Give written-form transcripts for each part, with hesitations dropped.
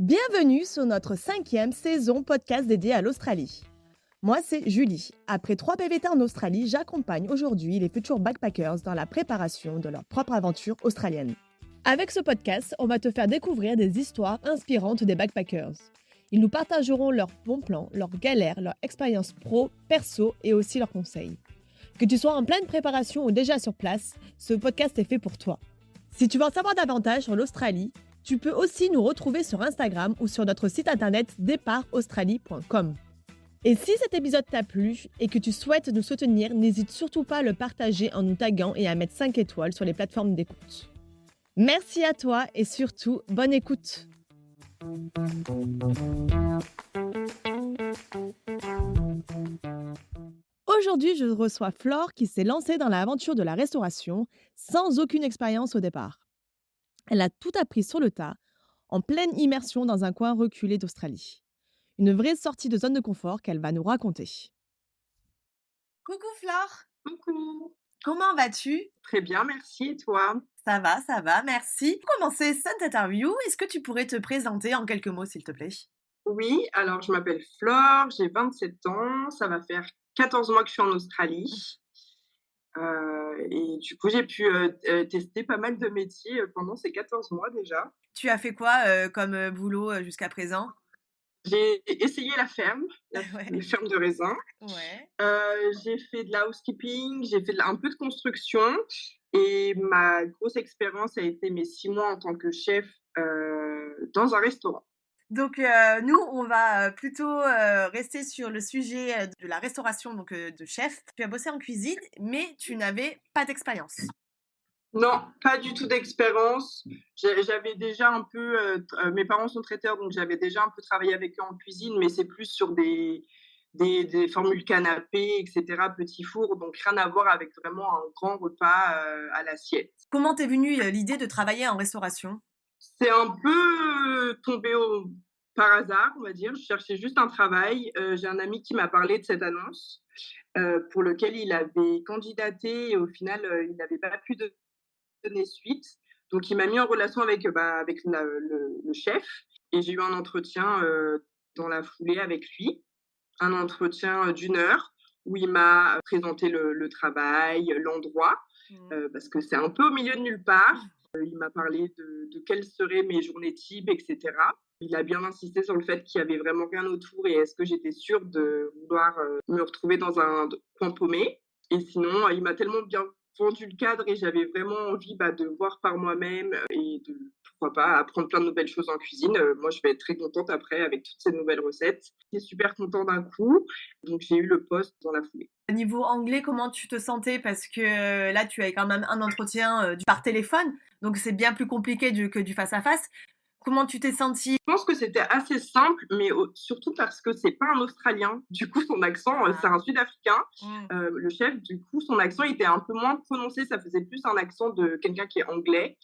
Bienvenue sur notre 5e saison podcast dédiée à l'Australie. Moi, c'est Julie. Après 3 PVT en Australie, j'accompagne aujourd'hui les futurs backpackers dans la préparation de leur propre aventure australienne. Avec ce podcast, on va te faire découvrir des histoires inspirantes des backpackers. Ils nous partageront leurs bons plans, leurs galères, leurs expériences pro, perso et aussi leurs conseils. Que tu sois en pleine préparation ou déjà sur place, ce podcast est fait pour toi. Si tu veux en savoir davantage sur l'Australie, tu peux aussi nous retrouver sur Instagram ou sur notre site internet départaustralie.com. Et si cet épisode t'a plu et que tu souhaites nous soutenir, n'hésite surtout pas à le partager en nous taguant et à mettre 5 étoiles sur les plateformes d'écoute. Merci à toi et surtout, bonne écoute. Aujourd'hui, je reçois Flore qui s'est lancée dans l'aventure de la restauration sans aucune expérience au départ. Elle a tout appris sur le tas, en pleine immersion dans un coin reculé d'Australie. Une vraie sortie de zone de confort qu'elle va nous raconter. Coucou Flore. Coucou. Comment vas-tu? Très bien, merci. Et toi? Ça va, merci. Pour commencer cette interview, est-ce que tu pourrais te présenter en quelques mots, s'il te plaît? Oui, alors je m'appelle Flore, j'ai 27 ans, ça va faire 14 mois que je suis en Australie. Et du coup, j'ai pu tester pas mal de métiers pendant ces 14 mois déjà. Tu as fait quoi comme boulot jusqu'à présent? J'ai essayé la ferme, Ouais. la ferme de raisin. Ouais. J'ai fait de la housekeeping, j'ai fait un peu de construction. Et ma grosse expérience a été mes 6 mois en tant que chef dans un restaurant. Donc, nous, on va plutôt rester sur le sujet de la restauration, donc de chef. Tu as bossé en cuisine, mais tu n'avais pas d'expérience. Non, pas du tout d'expérience. J'avais déjà un peu, mes parents sont traiteurs, donc j'avais déjà un peu travaillé avec eux en cuisine, mais c'est plus sur des formules canapés, et cetera, petits fours, donc rien à voir avec vraiment un grand repas à l'assiette. Comment t'es venue l'idée de travailler en restauration? C'est un peu tombé par hasard, on va dire. Je cherchais juste un travail. J'ai un ami qui m'a parlé de cette annonce pour lequel il avait candidaté et au final, il n'avait pas pu donner suite. Donc, il m'a mis en relation avec le chef et j'ai eu un entretien dans la foulée avec lui, un entretien d'1 heure où il m'a présenté le travail, l'endroit, parce que c'est un peu au milieu de nulle part. Il m'a parlé de quelles seraient mes journées types, etc. Il a bien insisté sur le fait qu'il y avait vraiment rien autour et est-ce que j'étais sûre de vouloir me retrouver dans un coin paumé. Et sinon, il m'a tellement bien vendu le cadre et j'avais vraiment envie de voir par moi-même et de, pourquoi pas, apprendre plein de nouvelles choses en cuisine. Moi, je vais être très contente après avec toutes ces nouvelles recettes. J'étais super contente d'un coup, donc j'ai eu le poste dans la foulée. Niveau anglais, comment tu te sentais? Parce que là, tu as quand même un entretien par téléphone, donc c'est bien plus compliqué que du face-à-face. Comment tu t'es sentie? Je pense que c'était assez simple, mais surtout parce que c'est pas un Australien. Du coup, son accent, c'est un Sud-Africain. Le chef, du coup, son accent était un peu moins prononcé. Ça faisait plus un accent de quelqu'un qui est anglais.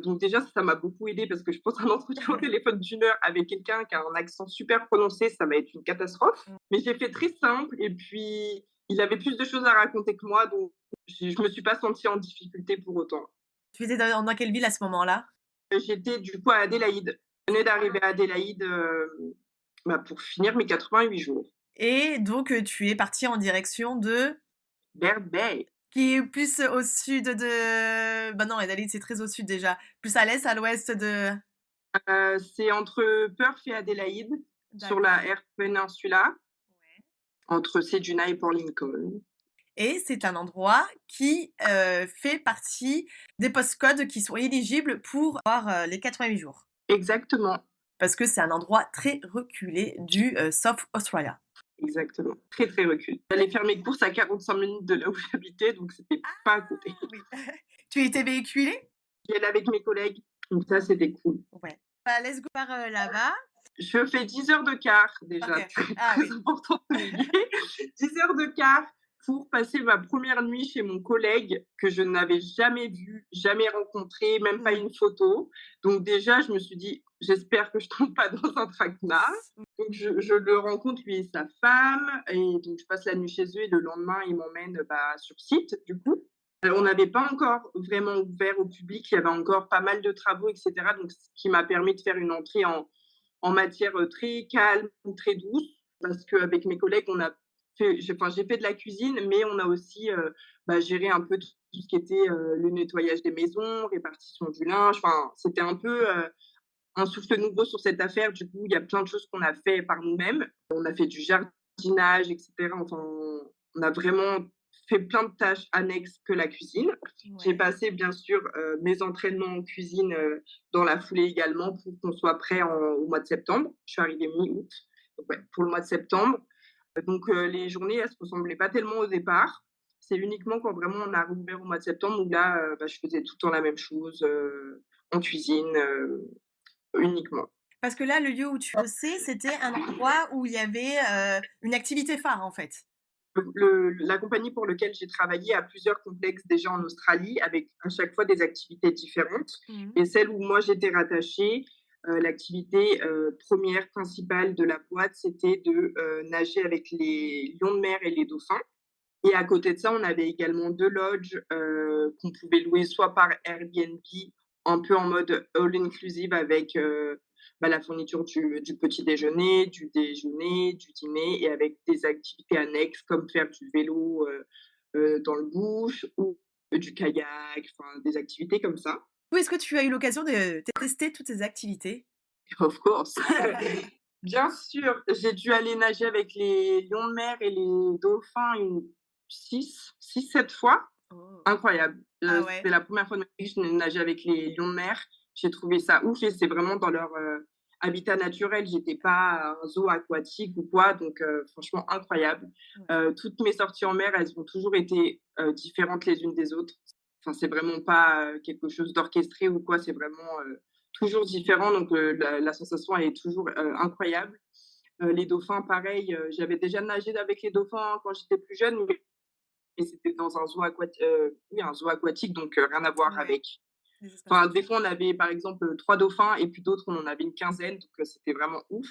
Donc déjà, ça m'a beaucoup aidé parce que je pense qu'un entretien au téléphone d'1 heure avec quelqu'un qui a un accent super prononcé, ça va être une catastrophe. Mais j'ai fait très simple et puis il avait plus de choses à raconter que moi, donc je me suis pas sentie en difficulté pour autant. Tu étais dans quelle ville à ce moment-là? J'étais du coup à Adélaïde. Je venais d'arriver à Adélaïde pour finir mes 88 jours. Et donc, tu es partie en direction de... Bird Bay. Qui est plus au sud de... Bah non, Adélaïde, c'est très au sud déjà. Plus à l'est, à l'ouest de... C'est entre Perth et Adélaïde, sur la Eyre Peninsula, entre Ceduna et Port Lincoln. Et c'est un endroit qui fait partie des postcodes qui sont éligibles pour avoir les 88 jours. Exactement. Parce que c'est un endroit très reculé du South Australia. Exactement. Très, très reculé. J'allais faire mes courses à 45 minutes de là où j'habitais, donc c'était pas à côté. Oui. Tu étais véhiculée? J'y allais avec mes collègues, donc ça, c'était cool. Ouais. Bah, let's go par là-bas. Je fais 10 heures de car, déjà. Okay. Très important de souligner. 10 heures de car pour passer ma première nuit chez mon collègue que je n'avais jamais vu, jamais rencontré, même pas une photo. Donc déjà, je me suis dit, j'espère que je tombe pas dans un traquenard. Donc je le rencontre, lui et sa femme, et donc je passe la nuit chez eux et le lendemain, ils m'emmènent sur site, du coup. On n'avait pas encore vraiment ouvert au public, il y avait encore pas mal de travaux, etc. Donc ce qui m'a permis de faire une entrée en en matière très calme, très douce, parce qu'avec mes collègues, j'ai fait de la cuisine, mais on a aussi géré un peu tout ce qui était le nettoyage des maisons, répartition du linge. Enfin, c'était un peu un souffle nouveau sur cette affaire. Du coup, il y a plein de choses qu'on a fait par nous-mêmes. On a fait du jardinage, etc. Enfin, on a vraiment fait plein de tâches annexes que la cuisine. J'ai Ouais. passé, bien sûr, mes entraînements en cuisine dans la foulée également pour qu'on soit prêt au mois de septembre. Je suis arrivée mi-août, donc ouais, pour le mois de septembre. Donc les journées, elles se ressemblaient pas tellement au départ. C'est uniquement quand vraiment on a rouvert au mois de septembre où là, je faisais tout le temps la même chose en cuisine uniquement. Parce que là, le lieu où tu bossais, c'était un endroit où il y avait, une activité phare, en fait? La compagnie pour laquelle j'ai travaillé a plusieurs complexes déjà en Australie, avec à chaque fois des activités différentes. Mmh. Et celle où moi j'étais rattachée, l'activité première, principale de la boîte, c'était de nager avec les lions de mer et les dauphins. Et à côté de ça, on avait également 2 lodges qu'on pouvait louer soit par Airbnb, un peu en mode all inclusive avec la fourniture du petit déjeuner, du déjeuner, du dîner et avec des activités annexes comme faire du vélo dans le bush ou du kayak, enfin des activités comme ça. Où est-ce que tu as eu l'occasion de tester toutes ces activités? Of course. Bien sûr, j'ai dû aller nager avec les lions de mer et les dauphins une 6-7 fois. Oh. Incroyable. Ah C'était ouais? la première fois de ma vie que je nageais avec les lions de mer. J'ai trouvé ça ouf et c'est vraiment dans leur habitat naturel. J'étais pas à un zoo aquatique ou quoi, donc franchement incroyable. Ouais. Toutes mes sorties en mer, elles ont toujours été différentes les unes des autres. Enfin, c'est vraiment pas quelque chose d'orchestré ou quoi, c'est vraiment toujours différent. Donc la sensation elle est toujours incroyable. Les dauphins, pareil, j'avais déjà nagé avec les dauphins quand j'étais plus jeune, mais c'était dans un zoo oui, un zoo aquatique, donc rien à voir Ouais, avec. des espaces Enfin, des naturels. fois, on avait, par exemple, 3 dauphins et puis d'autres, on en avait une quinzaine, donc c'était vraiment ouf.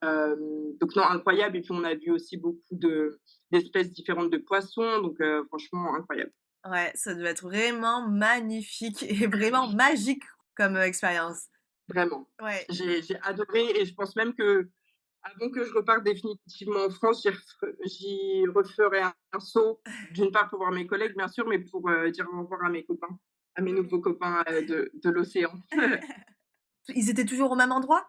Donc non, incroyable et puis on a vu aussi beaucoup d'espèces différentes de poissons, donc franchement incroyable, Ouais, ça doit être vraiment magnifique et vraiment magique comme, expérience. vraiment. Ouais. J'ai adoré et je pense même qu'avant que je reparte définitivement en France, j'y referai un saut, d'une part pour voir mes collègues, bien sûr, mais pour dire au revoir à mes copains, à mes Mmh. nouveaux copains de l'océan. Ils étaient toujours au même endroit?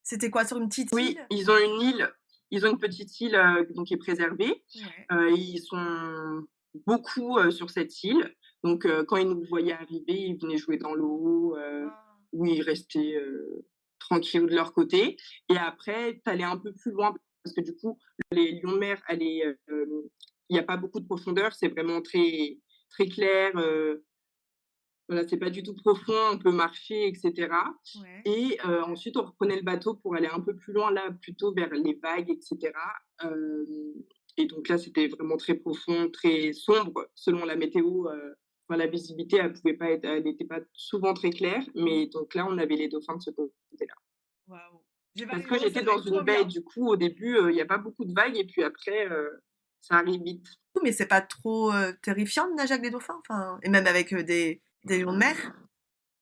C'était quoi, sur une petite Oui, île? ils ont une petite île donc qui est préservée. Ouais. Ils sont beaucoup sur cette île. Donc, quand ils nous voyaient arriver, ils venaient jouer dans l'eau Ah. ou ils restaient tranquilles de leur côté. Et après, tu allais un peu plus loin parce que du coup, les lions de mer, il y a pas beaucoup de profondeur, c'est vraiment très très clair. Voilà, c'est pas du tout profond, on peut marcher et cetera Ouais. et ensuite on reprenait le bateau pour aller un peu plus loin, là, plutôt vers les vagues et cetera, hem et donc là, c'était vraiment très profond, très sombre selon la météo, la visibilité, elle était pas souvent très claire, Mmh. mais donc là, on avait les dauphins de ce côté-là. Waouh. J'ai pas Parce les que mots, j'étais ça doit dans être trop une baie, bien. du coup, au début, il y a pas beaucoup de vagues et puis après, ça arrive vite. Mais c'est pas trop, terrifiant de nager avec des dauphins? Enfin et même avec, des lions de mer?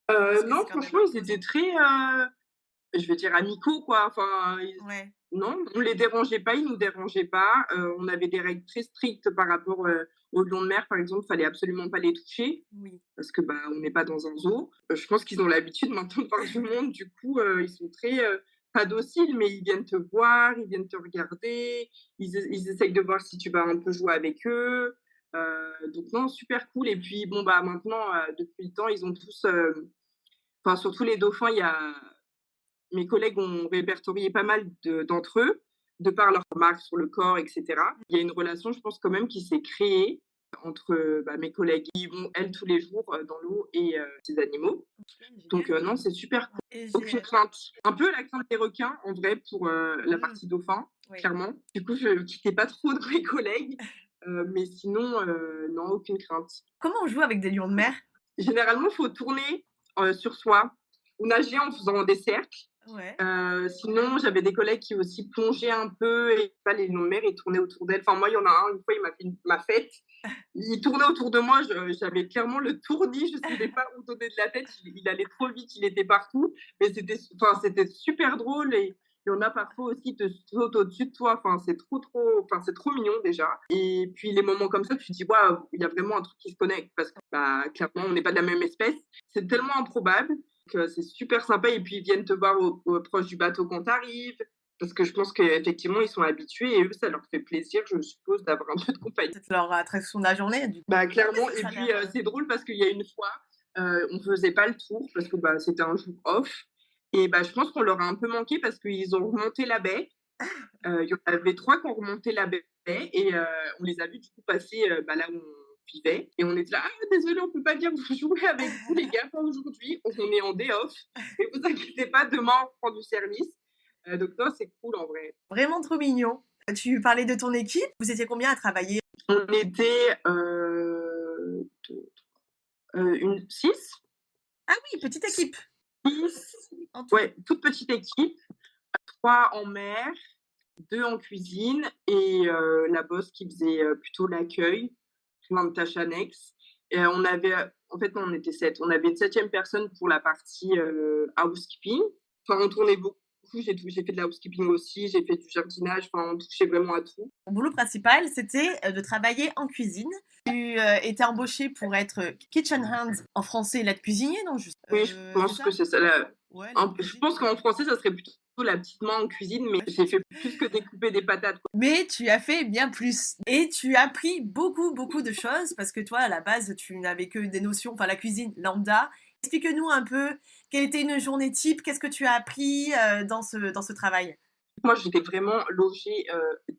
Parce que Non, c'est quand même franchement, ils étaient imposant. très, je vais dire amicaux quoi, enfin, Ouais. non, on les dérangeait pas, ils nous dérangeaient pas. On avait des règles très strictes par rapport, aux lions de mer, par exemple, fallait absolument pas les toucher Oui. parce que, bah, on n'est pas dans un zoo. Je pense qu'ils ont l'habitude maintenant de voir du monde, du coup, ils sont très, pas dociles, mais ils viennent te voir, ils viennent te regarder, ils essayent de voir si tu vas un peu jouer avec eux. Donc non, super cool et puis bon, bah, maintenant, depuis le temps, ils ont tous, enfin surtout les dauphins, il y a mes collègues ont répertorié pas mal d'entre eux, de par leur marque sur le corps, et cetera. Il y a une relation, je pense quand même, qui s'est créée entre, mes collègues qui vont, elles, tous les jours, dans l'eau et ces animaux. OK, Donc génial. non, c'est super cool. Et Aucune j'ai crainte. Un peu la crainte des requins, en vrai, pour, la mmh, partie dauphin, oui. clairement. Du coup, je quittais pas trop de mes collègues, mais sinon, non, aucune crainte. Comment on joue avec des lions de mer? Généralement, il faut tourner sur soi ou nager en faisant des cercles. Ouais. Sinon, j'avais des collègues qui aussi plongeaient un peu et pas les longs de mer, ils tournaient autour d'elle. Enfin, moi, il y en a un, une fois, il m'a fait ma fête. Il tournait autour de moi, j'avais clairement le tournis, je ne savais pas où donner de la tête. Il allait trop vite, il était partout. Mais c'était super drôle et il y en a parfois aussi qui te sautent au-dessus de toi. Enfin, c'est trop mignon déjà. Et puis les moments comme ça, tu te dis, waouh, il y a vraiment un truc qui se connecte parce que bah, clairement, on n'est pas de la même espèce. C'est tellement improbable que c'est super sympa. Et puis ils viennent te voir proche du bateau quand t'arrives. Parce que je pense qu'effectivement, ils sont habitués et eux, ça leur fait plaisir, je suppose, d'avoir un peu de compagnie. C'est leur attraction de la journée, du coup. Bah, Ouais, mais clairement. ça, Et ça a puis, l'air, c'est drôle parce qu'il y a une fois, on faisait pas le tour parce que, bah, c'était un jour off et bah, je pense qu'on leur a un peu manqué parce qu'ils ont remonté la baie. Il y en avait 3 qui ont remonté la baie et on les a vus du coup passer, bah, là où on vivait et on était là: «Ah désolé, on peut pas venir vous jouer avec vous les gars, pas aujourd'hui, on est en day off, mais vous inquiétez pas, demain on reprend du service». Donc non, c'est cool en vrai. vraiment trop mignon. Tu parlais de ton équipe, vous étiez combien à travailler? On était, 6? Ah oui, petite équipe. 6, En tout. ouais, toute petite équipe, 3 en mer, 2 en cuisine et la boss qui faisait, plutôt l'accueil, plein de tâches annexes et on avait, en fait, non, on était 7. On avait une 7e personne pour la partie, housekeeping. Enfin, on tournait beaucoup, j'ai fait de la housekeeping aussi, j'ai fait du jardinage, enfin, on touchait vraiment à tout. Mon boulot principal, c'était, de travailler en cuisine. Tu, étais embauchée pour être, kitchen hand, en français l'aide cuisinier, non juste Oui, je c'est pense ça? que c'est ça la Ouais, l'aide un je cuisine. pense qu'en français, ça serait plutôt la petite main en cuisine, mais Ouais, je j'ai pense. fait plus que découper des patates, quoi. Mais tu as fait bien plus et tu as appris beaucoup, beaucoup de choses parce que toi, à la base, tu n'avais que des notions, enfin la cuisine lambda. Explique-nous un peu quelle était une journée type, qu'est-ce que tu as appris, dans ce travail? Moi, j'étais vraiment logée,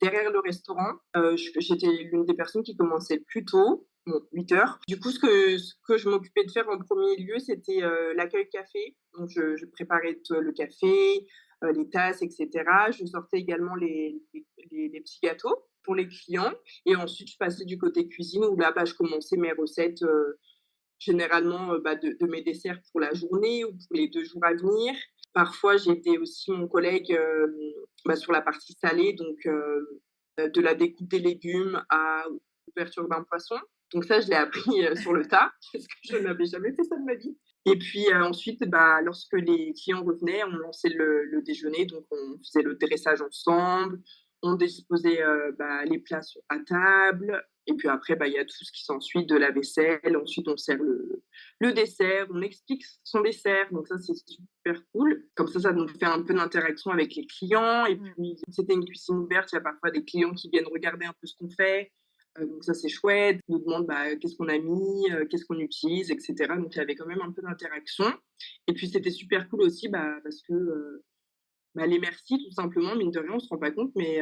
derrière le restaurant. J'étais l'une des personnes qui commençait plus tôt, bon 8 heures. Du coup, ce que je m'occupais de faire en premier lieu, c'était, l'accueil café. Donc je préparais le café, les tasses et cetera. Je sortais également les petits gâteaux pour les clients et ensuite je passais du côté cuisine où là, bah, je commençais mes recettes, généralement, bah, de mes desserts pour la journée ou pour les 2 jours à venir. Parfois, j'aidais aussi mon collègue, bah, sur la partie salée, donc de la découpe des légumes à l'ouverture d'un poisson. Donc ça, je l'ai appris, sur le tas parce que je n'avais jamais fait ça de ma vie. Et puis, ensuite, bah, lorsque les clients revenaient, on lançait le déjeuner, donc on faisait le dressage ensemble, on disposait, bah, les plats à table et puis après, bah, il y a tout ce qui s'ensuit, de la vaisselle. Ensuite, on sert le dessert, on explique son dessert, donc ça, c'est super cool. Comme ça nous fait un peu d'interaction avec les clients et Mmh. puis c'était une cuisine ouverte, il y a parfois des clients qui viennent regarder un peu ce qu'on fait, donc ça, c'est chouette. Ils nous demandent, bah, qu'est-ce qu'on a mis, qu'est-ce qu'on utilise et cetera, donc il y avait quand même un peu d'interaction et puis c'était super cool aussi, bah, parce que, bah, les merci tout simplement, mine de rien, on se rend pas compte, mais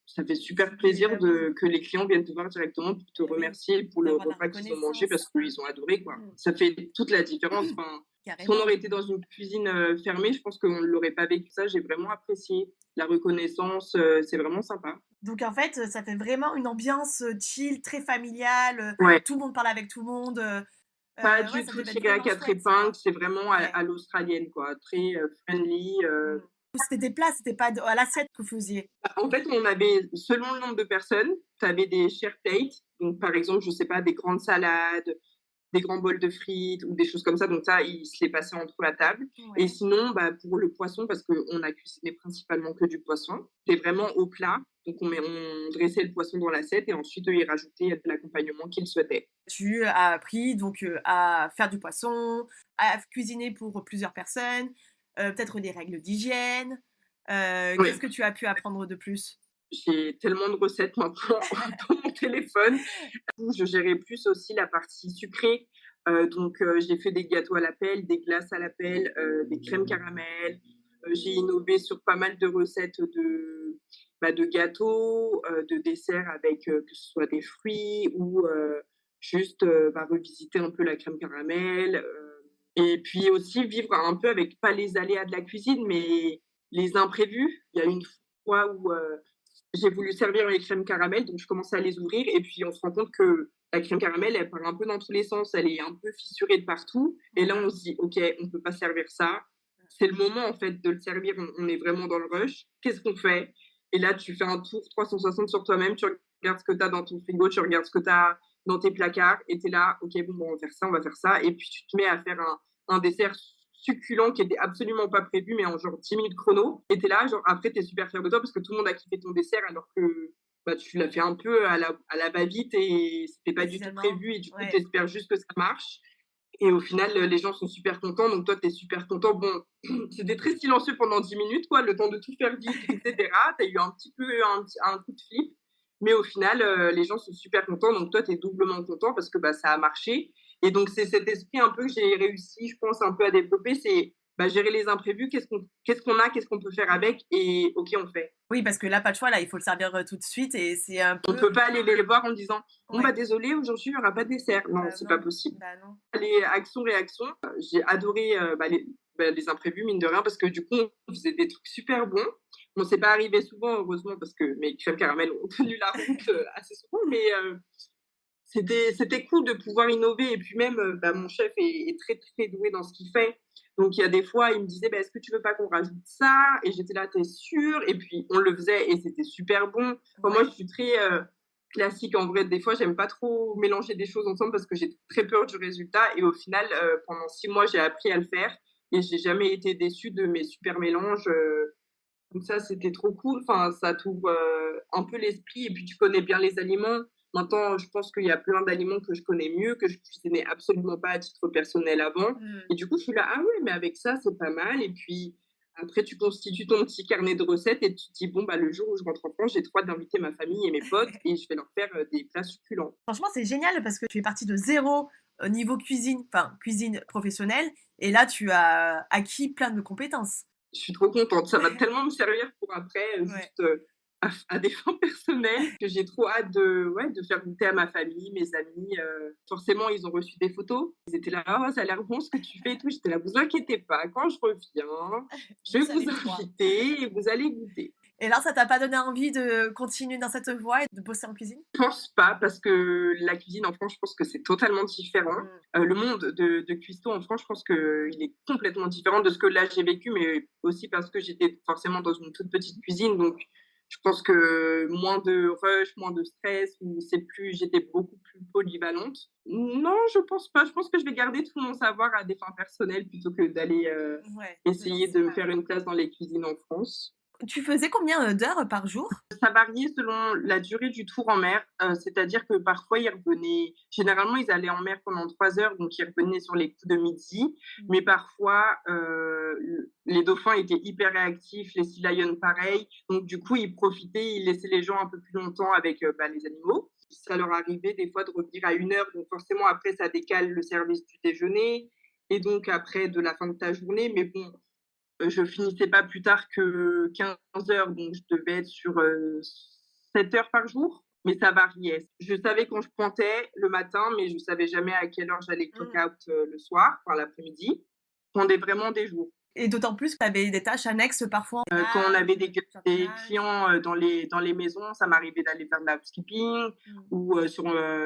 ça fait super Oui, bah plaisir oui, que les clients viennent te voir directement pour te eh oui, remercier pour le d'avoir la repas qu'ils ont mangé parce reconnaissance. qu'ils ont adoré, quoi. Mmh. Ça fait toute la différence. Enfin, si on Carrément. aurait été dans une cuisine, fermée, je pense qu'on ne l'aurait pas vécu ça. J'ai vraiment apprécié la reconnaissance, c'est vraiment sympa. Donc en fait, ça fait vraiment une ambiance, chill, très familiale, Ouais, tout le monde parle avec tout le monde, pas ouais, du ça tout devait être tiré à vraiment 4 chouette, épingles, quoi. c'est vraiment Ouais. à l'australienne, quoi, très, friendly, Mmh. C'était des plats, c'était pas à l'assiette que vous faisiez? Bah, en fait, on avait selon le nombre de personnes, tu avais des share plates, donc par exemple, je sais pas, des grandes salades, des grands bols de frites ou des choses comme ça, donc ça, ils se les passaient entre la table et Ouais. sinon, bah, pour le poisson, parce qu'on a cuisiné principalement que du poisson, c'est vraiment au plat, donc on dressait le poisson dans l'assiette et ensuite, eux, ils rajoutaient de l'accompagnement qu'ils souhaitaient. Tu as appris donc, à faire du poisson, à cuisiner pour plusieurs personnes, peut-être des règles d'hygiène. Qu'est-ce Oui, que tu as pu apprendre de plus? j'ai tellement de recettes maintenant dans mon téléphone. Je gérais plus aussi la partie sucrée, donc j'ai fait des gâteaux à la pelle, des glaces à la pelle, des crèmes caramel. J'ai innové sur pas mal de recettes de gâteaux, de desserts avec, que ce soit des fruits ou juste, bah, revisiter un peu la crème caramel, et puis aussi vivre un peu avec pas les aléas de la cuisine, mais les imprévus. Il y a une fois où, j'ai voulu servir les crèmes caramel, donc je commençais à les ouvrir et puis on se rend compte que la crème caramel, elle part un peu dans tous les sens, elle est un peu fissurée de partout et là, Ouais. on se dit: «OK, on peut pas servir ça». c'est le moment, en fait, de le servir. On est vraiment dans le rush. Qu'est-ce qu'on fait? Et là, tu fais un tour 360 sur toi-même, tu regardes ce que tu as dans ton frigo, tu regardes ce que tu as dans tes placards et tu es là: «OK, bon, on va faire ça, on va faire ça» et puis tu te mets à faire un dessert succulent qui était absolument pas prévu, mais en genre 10 minutes chrono et tu es là, genre après tu es super fier de toi parce que tout le monde a kiffé ton dessert alors que, bah, tu l'as fait un peu à la va-vite et c'était pas Et du tout finalement, prévu et du coup, tu ouais. espères juste que ça marche et au final, les gens sont super contents, donc toi, tu es super content. Bon, c'était très silencieux pendant 10 minutes, quoi, le temps de tout faire vite, et cetera. Tu as eu un petit peu un coup de flip, mais au final, les gens sont super contents, donc toi, tu es doublement content parce que, bah, ça a marché et donc c'est cet esprit un peu que j'ai réussi, je pense, un peu à développer, c'est, bah, gérer les imprévus, qu'est-ce qu'on a, qu'est-ce qu'on peut faire avec et OK, on fait. Oui, parce que là, pas de choix, là, il faut le servir, tout de suite et c'est un On peu peut pas aller les voir en disant: «Bon, bah, ouais, désolé, aujourd'hui, il y aura pas de dessert». Non, bah, c'est pas non, possible. bah, non. Les actions-réactions, j'ai adoré, les imprévus, mine de rien, parce que du coup, on faisait des trucs super bons. Bon, c'est pas arrivé souvent, heureusement, parce que mes crèmes caramel ont tenu la route, assez souvent, mais c'était cool de pouvoir innover et puis même, bah, mon chef est très, très doué dans ce qu'il fait. Donc il y a des fois, il me disait: «Bah, est-ce que tu veux pas qu'on rajoute ça?» et j'étais là: «Tu es sûre?» et puis on le faisait et c'était super bon. Enfin, moi, Ouais. je suis très, classique en vrai. Des fois, j'aime pas trop mélanger des choses ensemble parce que j'ai très peur du résultat et au final, pendant 6 mois, j'ai appris à le faire et j'ai jamais été déçue de mes super mélanges, donc ça, c'était trop cool. Enfin, ça t'ouvre, un peu l'esprit et puis tu connais bien les aliments. Maintenant, je pense qu'il y a plein d'aliments que je connais mieux, que je cuisinais absolument pas à titre personnel avant Mmh. et du coup, je suis là: «Ah ouais, mais avec ça, c'est pas mal» et puis après tu constitues ton petit carnet de recettes et tu te dis: «Bon, bah, le jour où je rentre en France, j'ai trop hâte d'inviter ma famille et mes potes et je vais leur faire, des plats succulents». Franchement, c'est génial parce que tu es partie de zéro au niveau cuisine, enfin cuisine professionnelle et là, tu as acquis plein de compétences. Je suis trop contente, ça va tellement me servir pour après, Ouais. juste, à des fins personnelles que j'ai trop hâte ouais, de faire goûter à ma famille, mes amis, forcément ils ont reçu des photos. Ils étaient là: «Ah ça a l'air bon ce que tu fais et tout». J'étais là: «Vous inquiétez pas, quand je reviens, je Vous vais savez vous tout droit. inviter et vous allez goûter». Et là, ça t'a pas donné envie de continuer dans cette voie et de bosser en cuisine? Je pense pas parce que la cuisine en France, je pense que c'est totalement différent. Mmh. Le monde de cuistot en France, je pense qu'il est complètement différent de ce que là j'ai vécu, mais aussi parce que j'étais forcément dans une toute petite cuisine, donc je pense que moins de rush, moins de stress, ou j'étais beaucoup plus polyvalente. Non, je pense pas. Je pense que je vais garder tout mon savoir à des fins personnelles plutôt que d'aller, Ouais, de te essayer lancer, de me ouais. faire une place dans les cuisines en France. Tu faisais combien, d'heures par jour? Ça variait selon la durée du tour en mer, c'est-à-dire que parfois ils revenaient généralement ils allaient en mer pendant 3 heures, donc ils revenaient sur les coups de midi, Mmh. mais parfois, les dauphins étaient hyper réactifs, les sea lions pareil, donc du coup ils profitaient, ils laissaient les gens un peu plus longtemps avec, bah, les animaux. Ça leur arrivait des fois de revenir à 1 heure, donc forcément après ça décale le service du déjeuner et donc après de la fin de ta journée, mais bon, je finissais pas plus tard que 15 heures, donc je devais être sur, 7 heures par jour, mais ça variait. Je savais quand je pointais le matin, mais je savais jamais à quelle heure j'allais clock Mmh. out, le soir, enfin l'après-midi. Je prendais vraiment des jours. Et d'autant plus que tu avais des tâches annexes parfois en Quand on avait ménage, des des jardinage. clients, dans les maisons, ça m'arrivait d'aller faire de la housekeeping Mmh. ou, sur,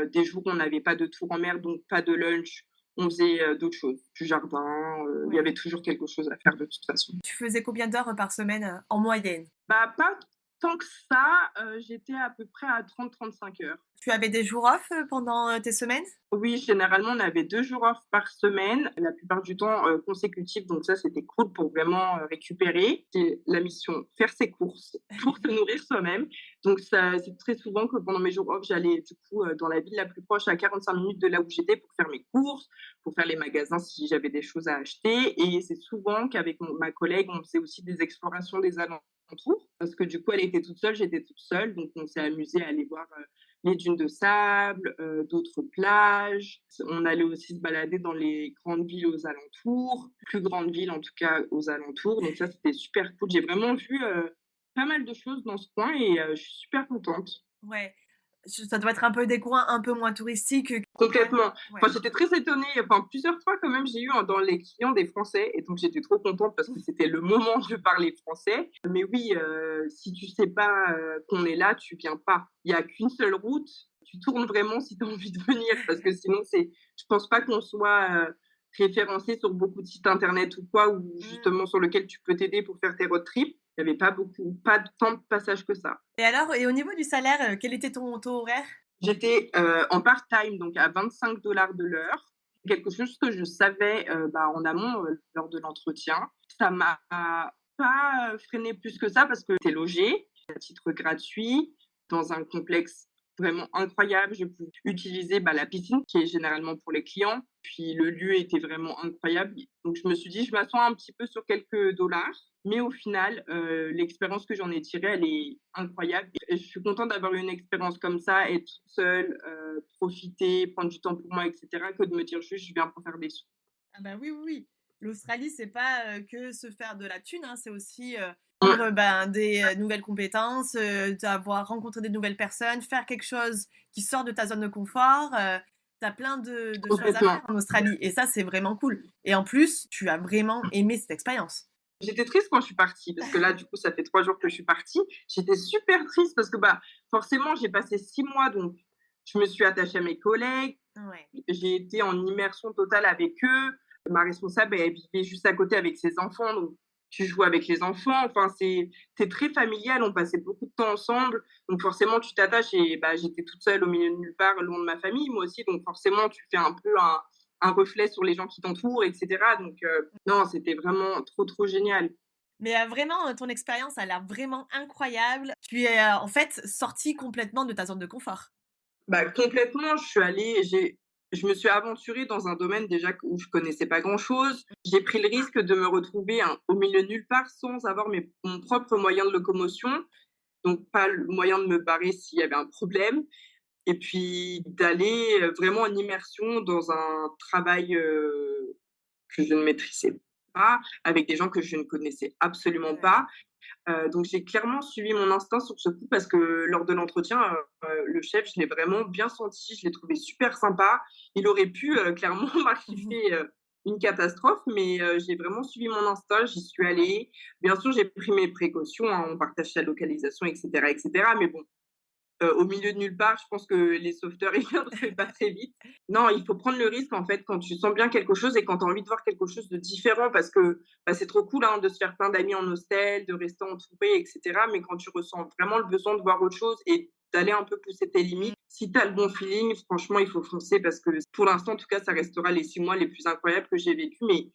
des jours où on n'avait pas de tour en mer, donc pas de lunch, on faisait, d'autres choses, du jardin, il y Ouais. avait toujours quelque chose à faire de toute façon. Tu faisais combien d'heures par semaine, en moyenne? Bah, pas tant que ça, j'étais à peu près à 30-35 heures. Tu avais des jours off, pendant, tes semaines? Oui, généralement, on avait 2 jours off par semaine, la plupart du temps, consécutifs, donc ça, c'était cool pour vraiment, récupérer. C'est la mission, faire ses courses pour se nourrir soi-même. Donc ça c'est très souvent que pendant mes jours off, j'allais du coup, dans la ville la plus proche à 45 minutes de là où j'étais pour faire mes courses, pour faire les magasins si j'avais des choses à acheter et c'est souvent qu'avec ma collègue, on faisait aussi des explorations des alentours parce que du coup, elle était toute seule, j'étais toute seule, donc on s'est amusé à aller voir, les dunes de sable, d'autres plages. On allait aussi se balader dans les grandes villes aux alentours, plus grandes villes en tout cas aux alentours. Donc ça, c'était super cool. J'ai vraiment vu, pas mal de choses dans ce coin et je suis super contente. Ouais, ça doit être un peu des coins un peu moins touristiques, qui sont quand même Complètement. ouais. Enfin, j'étais très étonnée, enfin plusieurs fois quand même, j'ai eu dans les clients des Français et donc j'étais trop contente parce que c'était le moment de parler français. Mais oui, si tu sais pas, qu'on est là, tu viens pas. Il y a qu'une seule route, tu tournes vraiment si tu as envie de venir parce que sinon je pense pas qu'on soit, référencé sur beaucoup de sites internet ou quoi, ou justement sur lequel tu peux t'aider pour faire tes road trips. Il n'y avait pas tant de passages que ça. Et alors, et au niveau du salaire, quel était ton taux horaire? J'étais en part-time, donc à 25 $ de l'heure. Quelque chose que je savais en amont lors de l'entretien. Ça m'a pas freiné plus que ça parce que j'étais logée à titre gratuit dans un complexe vraiment incroyable. Je pouvais utiliser la piscine qui est généralement pour les clients. Puis le lieu était vraiment incroyable. Donc je me suis dit, je m'assois un petit peu sur quelques dollars. Mais au final, l'expérience que j'en ai tirée, elle est incroyable. Et je suis contente d'avoir eu une expérience comme ça, être toute seule, profiter, prendre du temps pour moi, etc., que de me dire juste, je viens pour faire des sous. Ah bah oui, oui, oui. L'Australie, c'est pas que se faire de la thune, hein, c'est aussi Ouais, prendre des nouvelles compétences, d'avoir rencontré des nouvelles personnes, faire quelque chose qui sort de ta zone de confort. T'as plein de choses à faire complètement. en Australie et ça, c'est vraiment cool. Et en plus, tu as vraiment aimé cette expérience. J'étais triste quand je suis partie parce que là, du coup, ça fait 3 jours que je suis partie. J'étais super triste parce que forcément, j'ai passé 6 mois, donc je me suis attachée à mes collègues. Ouais. J'ai été en immersion totale avec eux. Ma responsable, elle vivait juste à côté avec ses enfants, donc tu joues avec les enfants. Enfin, c'est très familial. On passait beaucoup de temps ensemble, donc forcément, tu t'attaches. Et j'étais toute seule au milieu de nulle part, loin de ma famille, moi aussi. Donc forcément, tu fais un peu un reflet sur les gens qui t'entourent, etc. Donc non, c'était vraiment trop, trop génial. Mais vraiment, ton expérience a l'air vraiment incroyable. Tu es en fait sortie complètement de ta zone de confort. Complètement, je me suis aventurée dans un domaine déjà où je connaissais pas grand-chose. J'ai pris le risque de me retrouver au milieu de nulle part sans avoir mon propre moyen de locomotion, donc pas le moyen de me barrer s'il y avait un problème et puis d'aller, vraiment en immersion dans un travail, que je ne maîtrisais pas, avec des gens que je ne connaissais absolument Ouais. pas. Donc j'ai clairement suivi mon instinct sur ce coup parce que lors de l'entretien, le chef, je l'ai vraiment bien senti, je l'ai trouvé super sympa. Il aurait pu, clairement m'arriver, une catastrophe, mais j'ai vraiment suivi mon instinct, j'y suis Ouais. allée. Bien sûr, j'ai pris mes précautions, hein, on partage sa localisation et cetera, mais bon, au milieu de nulle part, je pense que les sauveteurs, ils viendraient pas très vite. Non, il faut prendre le risque, en fait, quand tu sens bien quelque chose et quand tu as envie de voir quelque chose de différent parce que, c'est trop cool, hein, de se faire plein d'amis en hostel, de rester entouré et cetera, mais quand tu ressens vraiment le besoin de voir autre chose et d'aller un peu pousser tes Mmh. limites, si tu as le bon feeling, franchement, il faut foncer parce que pour l'instant, en tout cas, ça restera les 6 mois les plus incroyables que j'ai vécus, mais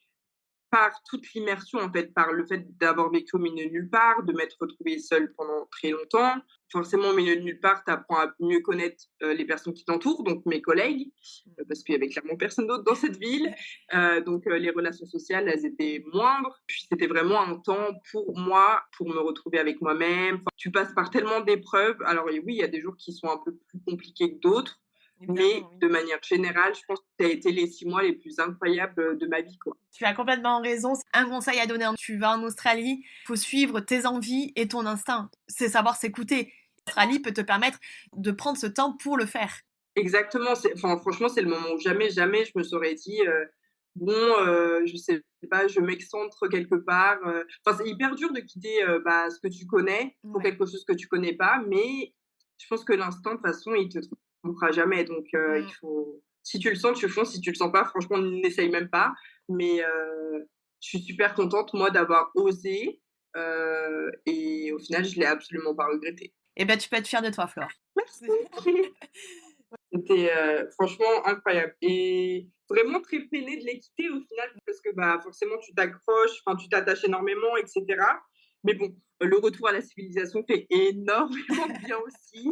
par toute l'immersion, en fait, par le fait d'avoir vécu au milieu de nulle part, de m'être retrouvée seule pendant très longtemps. Forcément, au milieu de nulle part, tu apprends à mieux connaître, les personnes qui t'entourent, donc mes collègues, parce qu'il y avait clairement personne d'autre dans cette ville. Donc les relations sociales, elles étaient moindres. Puis c'était vraiment un temps pour moi, pour me retrouver avec moi-même. Enfin, tu passes par tellement d'épreuves. Alors oui, il y a des jours qui sont un peu plus compliqués que d'autres, mais Évidemment, oui. de manière générale, je pense que ça a été les 6 mois les plus incroyables, de ma vie, quoi. Tu as complètement raison. Un conseil à donner, tu vas en Australie, il faut suivre tes envies et ton instinct. C'est savoir s'écouter. L'Australie peut te permettre de prendre ce temps pour le faire. Exactement, franchement, c'est le moment où jamais, jamais je me serais dit, «Bon, je sais pas, je m'excentre quelque part», enfin, c'est hyper dur de quitter, ce que tu connais pour Ouais. quelque chose que tu connais pas, mais je pense que l'instinct, de toute façon, il te trompera jamais, donc il Mmh. faut si tu le sens, tu fonces, si tu le sens pas, franchement, n'essaye même pas, mais je suis super contente, moi, d'avoir osé, et au final, je l'ai absolument pas regretté. Eh ben, tu peux être fière de toi, Flore. Merci. C'était, franchement incroyable et vraiment très peinée de les quitter au final parce que, forcément tu t'accroches, enfin tu t'attaches énormément et cetera. Mais bon, le retour à la civilisation fait énormément de bien aussi.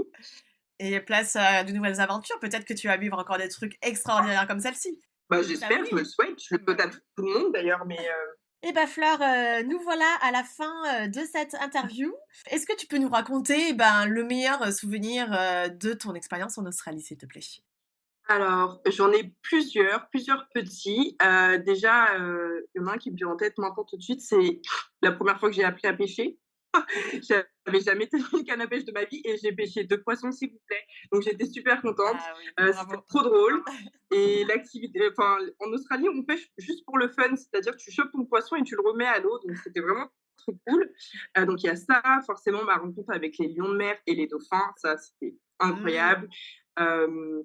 Et place à de nouvelles aventures. Peut-être que tu vas vivre encore des trucs extraordinaires comme celle-ci. J'espère, je me L'avenir. le souhaite, je le Bah souhaite à oui. tout le monde d'ailleurs, mais Eh ben Flore, nous voilà à la fin de cette interview. Est-ce que tu peux nous raconter le meilleur souvenir de ton expérience en Australie, s'il te plaît? alors j'en ai plusieurs petits. Déjà, il y en a un qui me vient en tête maintenant tout de suite, c'est la première fois que j'ai appris à pêcher. J'avais jamais tenu une canne à pêche de ma vie et j'ai pêché 2 poissons, s'il vous plaît. Donc j'étais super contente. Ah oui, C'était bravo. trop drôle et en Australie, on pêche juste pour le fun, c'est-à-dire que tu chopes ton poisson et tu le remets à l'eau, donc c'était vraiment trop cool. Donc il y a ça, forcément ma rencontre avec les lions de mer et les dauphins, ça c'était Mmh. incroyable. Hem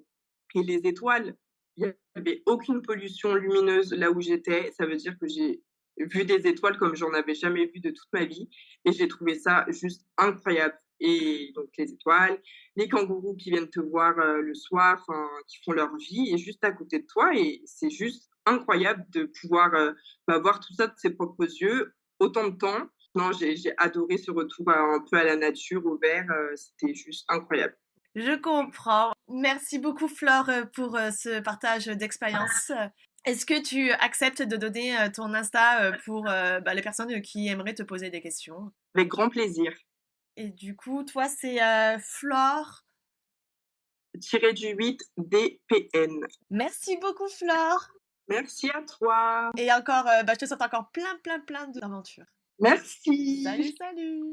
Et les étoiles. Il y avait aucune pollution lumineuse là où j'étais. Ça veut dire que j'ai vu des étoiles comme j'en avais jamais vu de toute ma vie et j'ai trouvé ça juste incroyable et donc les étoiles, les kangourous qui viennent te voir, le soir, enfin, qui font leur vie et juste à côté de toi et c'est juste incroyable de pouvoir, voir tout ça de ses propres yeux, autant de temps. Non, j'ai adoré ce retour un peu à la nature, au vert, c'était juste incroyable. Je comprends. Merci beaucoup Flore pour ce partage d'expérience. Est-ce que tu acceptes de donner ton Insta pour les personnes qui aimeraient te poser des questions? Avec grand plaisir. Et du coup, toi, c'est Flore. Tiré du 8 DPN. Merci beaucoup Flore. Merci à toi. Et encore, je te souhaite encore plein d'aventures. Merci. Salut, salut.